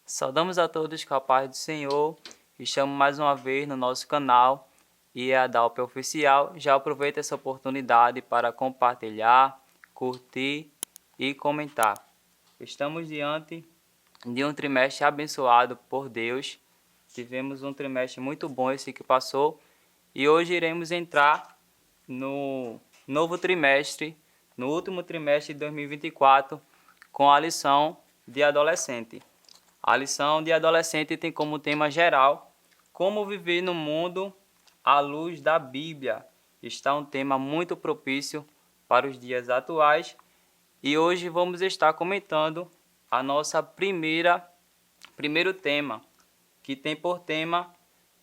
Saudamos a todos com a paz do Senhor. Estamos mais uma vez no nosso canal IEADALP Oficial. Já aproveito essa oportunidade para compartilhar, curtir e comentar. Estamos diante de um trimestre abençoado por Deus. Tivemos um trimestre muito bom esse que passou e hoje iremos entrar no novo trimestre, no último trimestre de 2024, com a lição de adolescente. A lição de adolescente tem como tema geral como viver no mundo à luz da Bíblia. Está um tema muito propício para os dias atuais e hoje vamos estar comentando a nossa primeiro tema, que tem por tema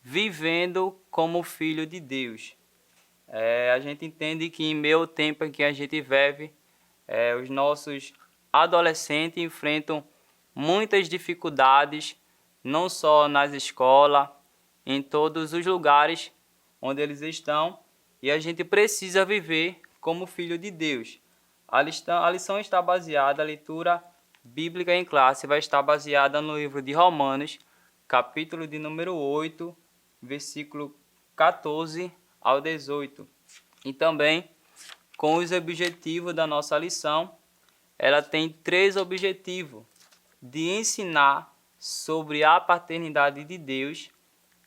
Vivendo como Filho de Deus. A gente entende que em meio ao tempo em que a gente vive, os nossos adolescentes enfrentam muitas dificuldades, não só nas escolas, em todos os lugares onde eles estão, e a gente precisa viver como filho de Deus. A lição está baseada, a leitura bíblica em classe vai estar baseada no livro de Romanos, capítulo de número 8, versículo 14 ao 18. E também, com os objetivos da nossa lição, ela tem 3 objetivos: de ensinar sobre a paternidade de Deus,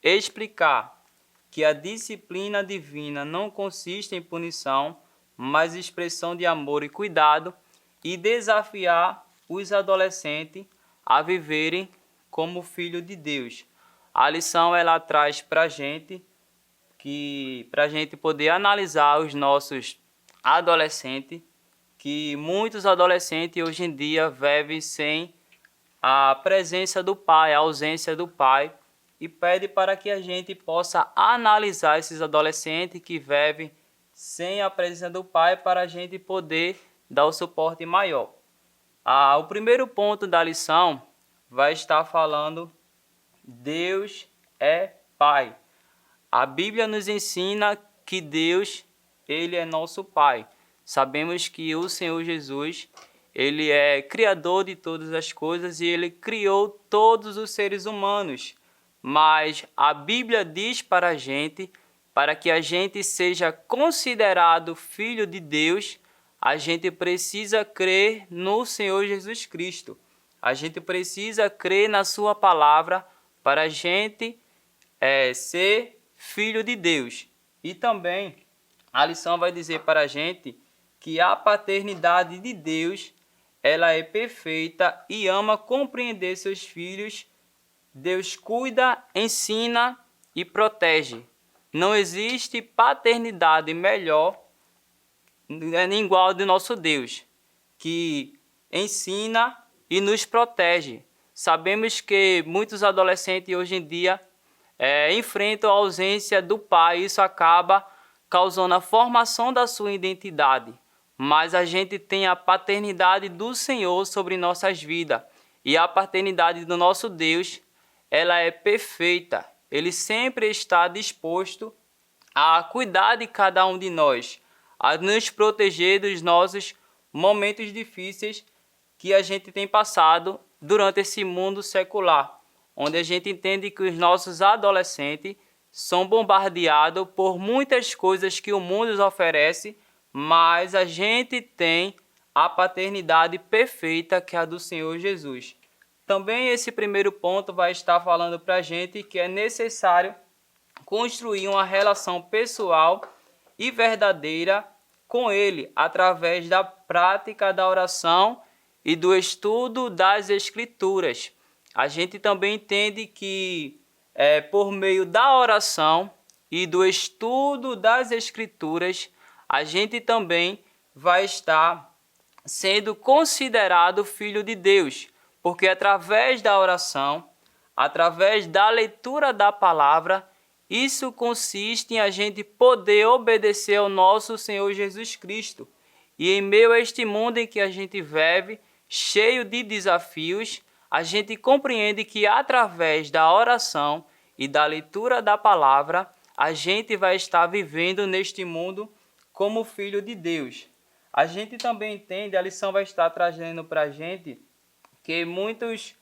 explicar que a disciplina divina não consiste em punição, mas expressão de amor e cuidado, e desafiar os adolescentes a viverem como filho de Deus. A lição ela traz para a gente poder analisar os nossos adolescentes, que muitos adolescentes hoje em dia vivem sem a presença do pai, a ausência do pai, e pede para que a gente possa analisar esses adolescentes que vivem sem a presença do pai para a gente poder dar o suporte maior. O primeiro ponto da lição vai estar falando Deus é Pai. A Bíblia nos ensina que Deus, Ele é nosso Pai. Sabemos que o Senhor Jesus, Ele é criador de todas as coisas e Ele criou todos os seres humanos. Mas a Bíblia diz para a gente, para que a gente seja considerado filho de Deus, a gente precisa crer no Senhor Jesus Cristo. A gente precisa crer na sua palavra para a gente ser filho de Deus. E também a lição vai dizer para a gente que a paternidade de Deus, ela é perfeita e ama compreender seus filhos. Deus cuida, ensina e protege. Não existe paternidade melhor igual do nosso Deus, que ensina e nos protege. Sabemos que muitos adolescentes hoje em dia enfrentam a ausência do pai, isso acaba causando a formação da sua identidade. Mas a gente tem a paternidade do Senhor sobre nossas vidas. E a paternidade do nosso Deus, ela é perfeita. Ele sempre está disposto a cuidar de cada um de nós, a nos proteger dos nossos momentos difíceis que a gente tem passado durante esse mundo secular, onde a gente entende que os nossos adolescentes são bombardeados por muitas coisas que o mundo nos oferece, mas a gente tem a paternidade perfeita que é a do Senhor Jesus. Também esse primeiro ponto vai estar falando para a gente que é necessário construir uma relação pessoal e verdadeira com Ele, através da prática da oração e do estudo das Escrituras. A gente também entende que por meio da oração e do estudo das Escrituras, a gente também vai estar sendo considerado filho de Deus, porque através da oração, através da leitura da palavra, isso consiste em a gente poder obedecer ao nosso Senhor Jesus Cristo. E em meio a este mundo em que a gente vive, cheio de desafios, a gente compreende que através da oração e da leitura da palavra, a gente vai estar vivendo neste mundo como filho de Deus. A gente também entende, a lição vai estar trazendo para a gente que muitos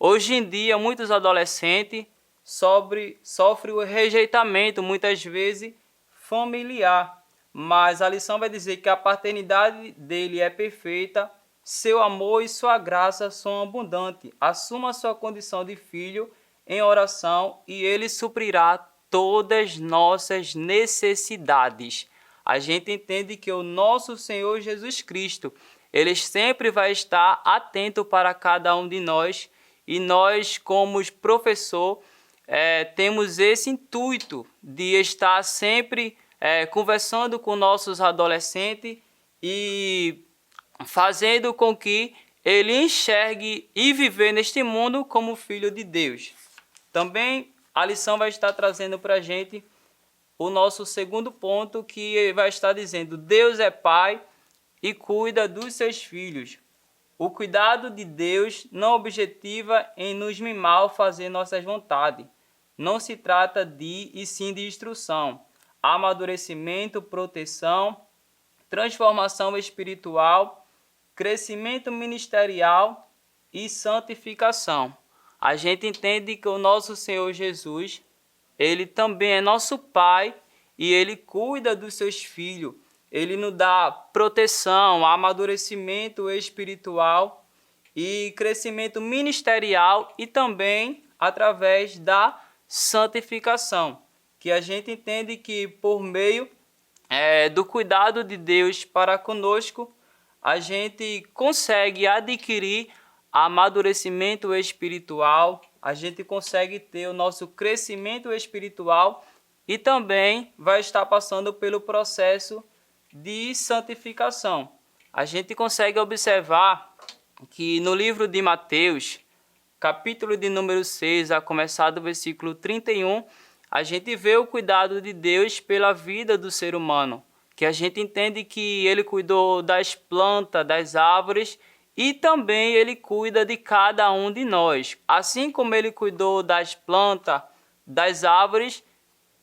Hoje em dia, muitos adolescentes sofrem o rejeitamento, muitas vezes familiar. Mas a lição vai dizer que a paternidade dele é perfeita, seu amor e sua graça são abundantes. Assuma sua condição de filho em oração e ele suprirá todas nossas necessidades. A gente entende que o nosso Senhor Jesus Cristo, ele sempre vai estar atento para cada um de nós, e nós, como professor, temos esse intuito de estar sempre conversando com nossos adolescentes e fazendo com que ele enxergue e viver neste mundo como filho de Deus. Também a lição vai estar trazendo para a gente o nosso segundo ponto, que vai estar dizendo: Deus é Pai e cuida dos seus filhos. O cuidado de Deus não objetiva em nos mimar ou fazer nossas vontades. Não se trata de, e sim de instrução, amadurecimento, proteção, transformação espiritual, crescimento ministerial e santificação. A gente entende que o nosso Senhor Jesus, ele também é nosso Pai e ele cuida dos seus filhos. Ele nos dá proteção, amadurecimento espiritual e crescimento ministerial, e também através da santificação, que a gente entende que por meio do cuidado de Deus para conosco, a gente consegue adquirir amadurecimento espiritual, a gente consegue ter o nosso crescimento espiritual e também vai estar passando pelo processo de santificação. A gente consegue observar que no livro de Mateus, capítulo de número 6, a começar do versículo 31, a gente vê o cuidado de Deus pela vida do ser humano, que a gente entende que ele cuidou das plantas, das árvores, e também ele cuida de cada um de nós. Assim como ele cuidou das plantas, das árvores,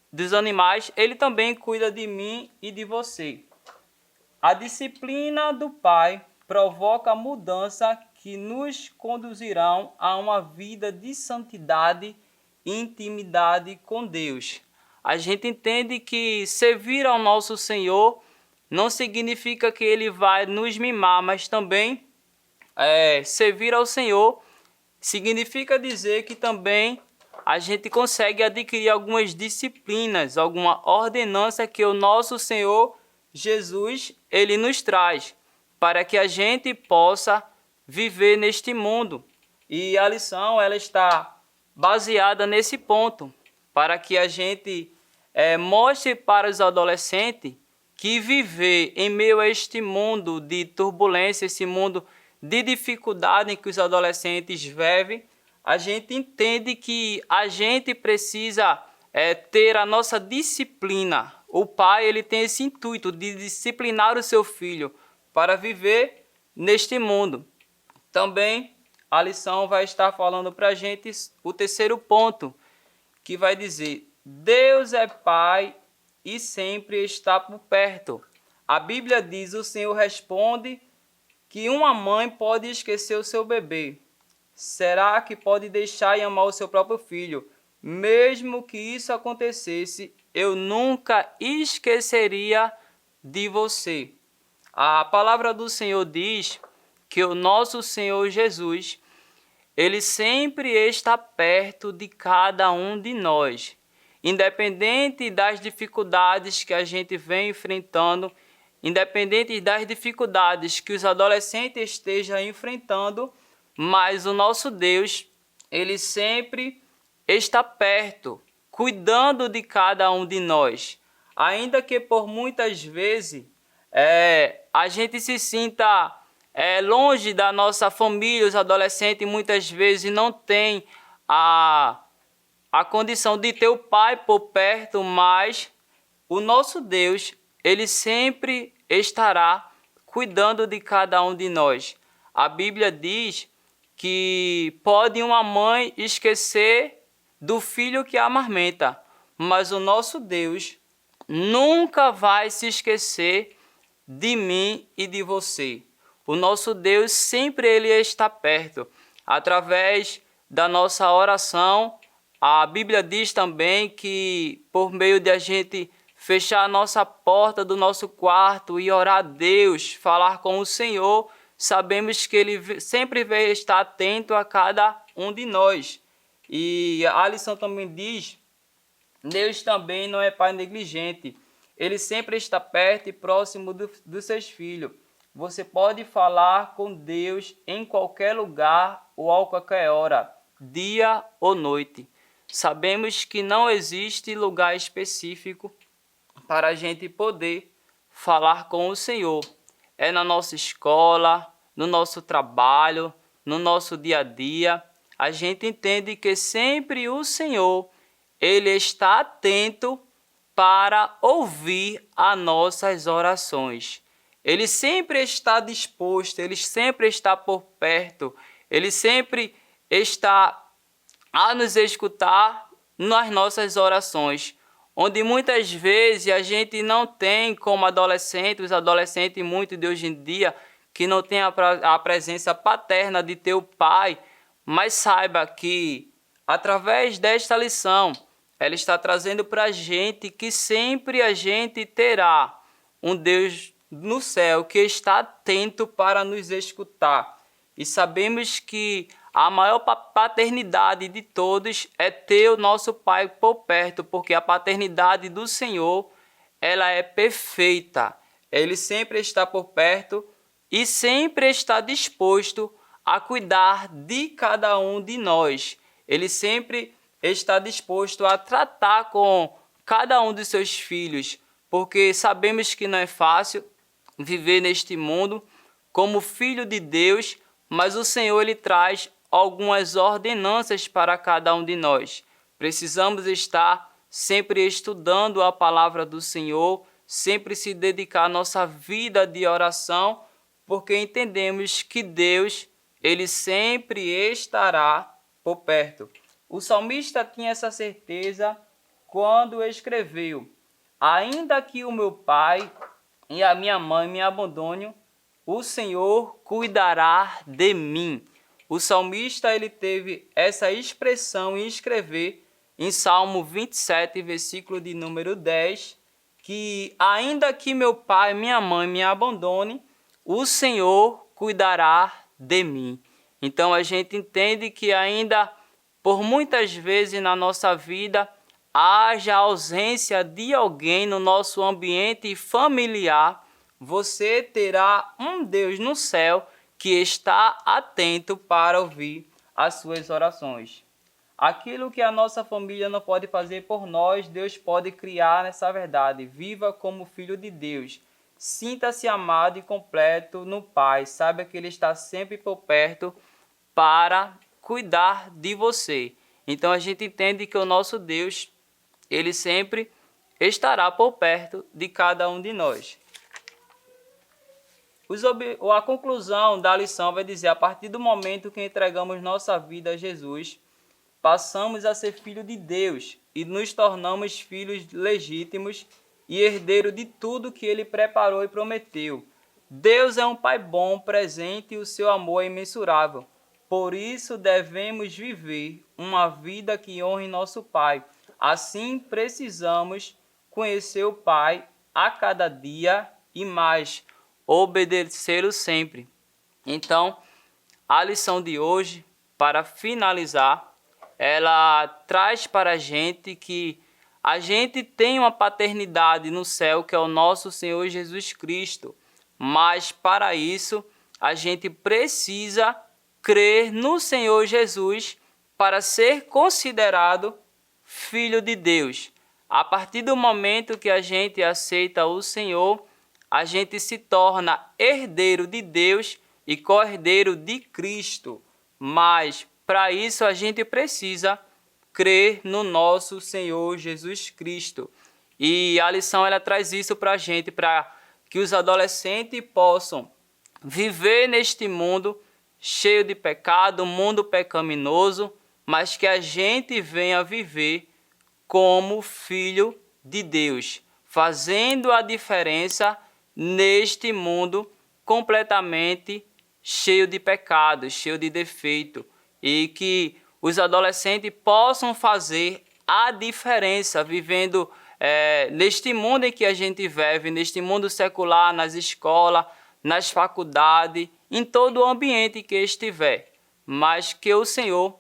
dos animais, ele também cuida de mim e de você. A disciplina do Pai provoca mudança que nos conduzirão a uma vida de santidade e intimidade com Deus. A gente entende que servir ao nosso Senhor não significa que Ele vai nos mimar, mas também servir ao Senhor significa dizer que também a gente consegue adquirir algumas disciplinas, alguma ordenança que o nosso Senhor Jesus, ele nos traz, para que a gente possa viver neste mundo. E a lição, ela está baseada nesse ponto, para que a gente mostre para os adolescentes que viver em meio a este mundo de turbulência, esse mundo de dificuldade em que os adolescentes vivem, a gente entende que a gente precisa ter a nossa disciplina. O pai, ele tem esse intuito de disciplinar o seu filho para viver neste mundo. Também a lição vai estar falando para a gente o terceiro ponto, que vai dizer: Deus é Pai e sempre está por perto. A Bíblia diz: o Senhor responde que uma mãe pode esquecer o seu bebê. Será que pode deixar e amar o seu próprio filho? Mesmo que isso acontecesse, eu nunca esqueceria de você. A palavra do Senhor diz que o nosso Senhor Jesus, ele sempre está perto de cada um de nós. Independente das dificuldades que a gente vem enfrentando, independente das dificuldades que os adolescentes estejam enfrentando, mas o nosso Deus, ele sempre está perto, cuidando de cada um de nós. Ainda que por muitas vezes a gente se sinta longe da nossa família, os adolescentes muitas vezes não têm a condição de ter o pai por perto, mas o nosso Deus, ele sempre estará cuidando de cada um de nós. A Bíblia diz que pode uma mãe esquecer do filho que a amamenta, mas o nosso Deus nunca vai se esquecer de mim e de você. O nosso Deus sempre ele está perto, através da nossa oração. A Bíblia diz também que por meio de a gente fechar a nossa porta do nosso quarto e orar a Deus, falar com o Senhor, sabemos que Ele sempre vai estar atento a cada um de nós. E a lição também diz: Deus também não é pai negligente. Ele sempre está perto e próximo dos seus filhos. Você pode falar com Deus em qualquer lugar ou a qualquer hora, dia ou noite. Sabemos que não existe lugar específico para a gente poder falar com o Senhor. É na nossa escola, no nosso trabalho, no nosso dia a dia. A gente entende que sempre o Senhor, Ele está atento para ouvir as nossas orações. Ele sempre está disposto, Ele sempre está por perto, Ele sempre está a nos escutar nas nossas orações, onde muitas vezes a gente não tem como adolescente, os adolescentes muito de hoje em dia, que não tem a presença paterna de teu pai, mas saiba que através desta lição, ela está trazendo para a gente que sempre a gente terá um Deus no céu que está atento para nos escutar. E sabemos que a maior paternidade de todos é ter o nosso Pai por perto, porque a paternidade do Senhor, ela é perfeita. Ele sempre está por perto e sempre está disposto a cuidar de cada um de nós. Ele sempre está disposto a tratar com cada um dos seus filhos, porque sabemos que não é fácil viver neste mundo como filho de Deus, mas o Senhor Ele traz algumas ordenanças para cada um de nós. Precisamos estar sempre estudando a palavra do Senhor, sempre se dedicar à nossa vida de oração, porque entendemos que Deus, Ele sempre estará por perto. O salmista tinha essa certeza quando escreveu: ainda que o meu pai e a minha mãe me abandonem, o Senhor cuidará de mim. O salmista ele teve essa expressão em escrever em Salmo 27, versículo de número 10, que ainda que meu pai e minha mãe me abandonem, o Senhor cuidará de mim. Então a gente entende que ainda por muitas vezes na nossa vida haja ausência de alguém no nosso ambiente familiar, você terá um Deus no céu que está atento para ouvir as suas orações. Aquilo que a nossa família não pode fazer por nós, Deus pode criar nessa verdade. Viva como filho de Deus. Sinta-se amado e completo no Pai. Saiba que Ele está sempre por perto para cuidar de você. Então a gente entende que o nosso Deus, Ele sempre estará por perto de cada um de nós. A conclusão da lição vai dizer: a partir do momento que entregamos nossa vida a Jesus, passamos a ser filho de Deus e nos tornamos filhos legítimos e herdeiro de tudo que Ele preparou e prometeu. Deus é um Pai bom, presente e o seu amor é imensurável. Por isso devemos viver uma vida que honre nosso Pai. Assim precisamos conhecer o Pai a cada dia e mais, obedecê-lo sempre. Então, a lição de hoje, para finalizar, ela traz para a gente que a gente tem uma paternidade no céu, que é o nosso Senhor Jesus Cristo. Mas para isso, a gente precisa crer no Senhor Jesus para ser considerado filho de Deus. A partir do momento que a gente aceita o Senhor, a gente se torna herdeiro de Deus e co-herdeiro de Cristo. Mas para isso a gente precisa crer no nosso Senhor Jesus Cristo. E a lição ela traz isso para a gente, para que os adolescentes possam viver neste mundo cheio de pecado, um mundo pecaminoso, mas que a gente venha viver como filho de Deus, fazendo a diferença neste mundo completamente cheio de pecado, cheio de defeito, e que os adolescentes possam fazer a diferença vivendo neste mundo em que a gente vive, neste mundo secular, nas escolas, nas faculdades, em todo o ambiente que estiver. Mas que o Senhor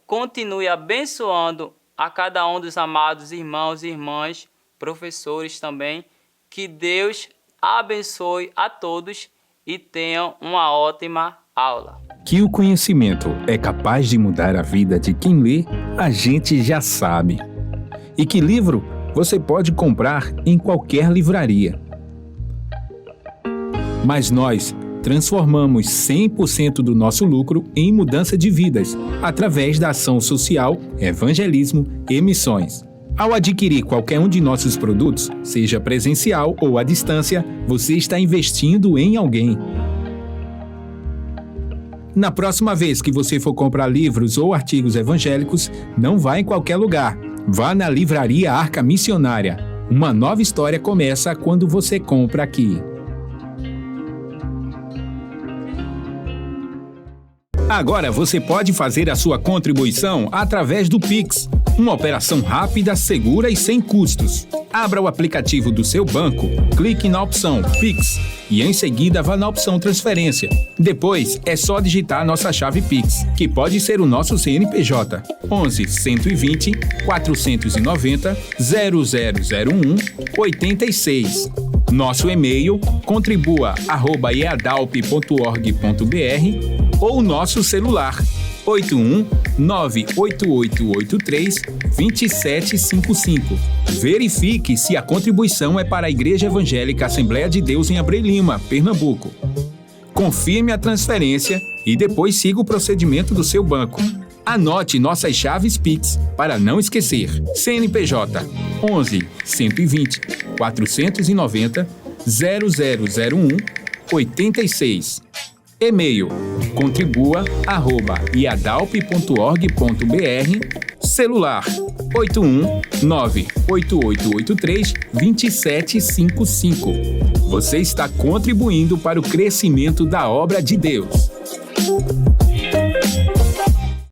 continue abençoando a cada um dos amados irmãos e irmãs, professores também. Que Deus abençoe a todos e tenham uma ótima aula. Que o conhecimento é capaz de mudar a vida de quem lê, a gente já sabe. E que livro você pode comprar em qualquer livraria. Mas nós transformamos 100% do nosso lucro em mudança de vidas, através da ação social, evangelismo e missões. Ao adquirir qualquer um de nossos produtos, seja presencial ou à distância, você está investindo em alguém. Na próxima vez que você for comprar livros ou artigos evangélicos, não vá em qualquer lugar. Vá na Livraria Arca Missionária. Uma nova história começa quando você compra aqui. Agora você pode fazer a sua contribuição através do Pix. Uma operação rápida, segura e sem custos. Abra o aplicativo do seu banco, clique na opção Pix e em seguida vá na opção Transferência. Depois é só digitar nossa chave Pix, que pode ser o nosso CNPJ 11 120 490 0001 86. Nosso e-mail contribua@eadalp.org.br ou nosso celular 81-98883-2755. Verifique se a contribuição é para a Igreja Evangélica Assembleia de Deus em Abreu Lima, Pernambuco. Confirme a transferência e depois siga o procedimento do seu banco. Anote nossas chaves Pix para não esquecer. CNPJ 11 120 490 0001 86. E-mail contribua@iadalp.org.br. Celular 81-98883-2755. Você está contribuindo para o crescimento da obra de Deus.